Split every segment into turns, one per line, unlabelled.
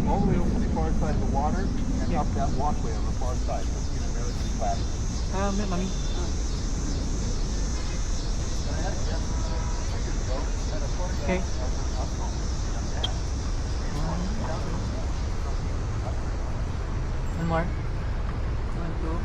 all the way over to the far side of the water and up that walkway on the far side. So it's going to relatively flat.
Mommy. Okay. One more. 1, 2.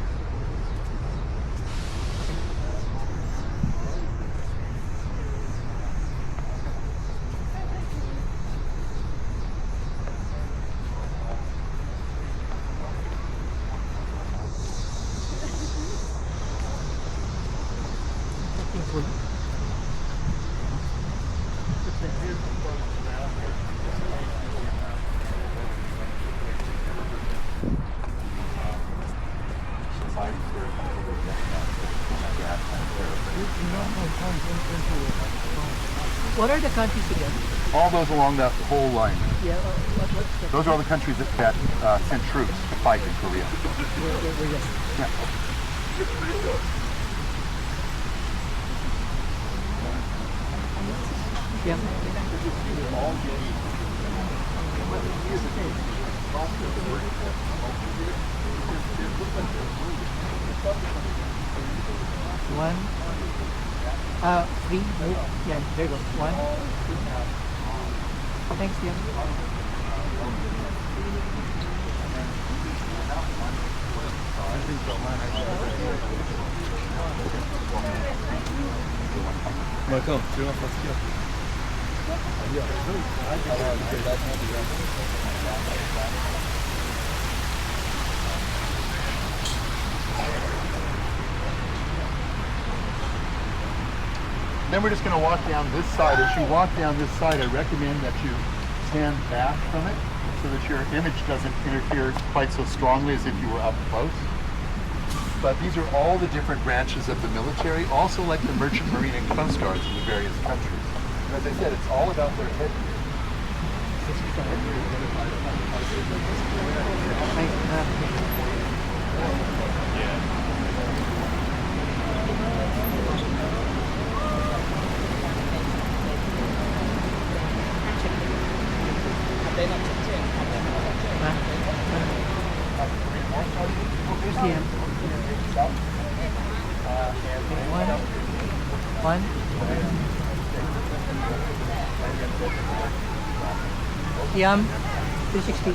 Full. What are the countries again?
All those along that whole line.
Yeah, what's the...
Those are all the countries that sent troops to fight in Korea. Yeah.
Yeah. One. 3. Yeah, there you go. 1. Thanks, yeah.
Marcão, tira uma foto aqui, ó. Ali, ó.
Then we're just going to walk down this side. As you walk down this side, I recommend that you stand back from it so that your image doesn't interfere quite so strongly as if you were up close. But these are all the different branches of the military, also like the merchant marine and coast guards in the various countries. And as I said, it's all about their headgear.
Yeah. 1. Yum. 360.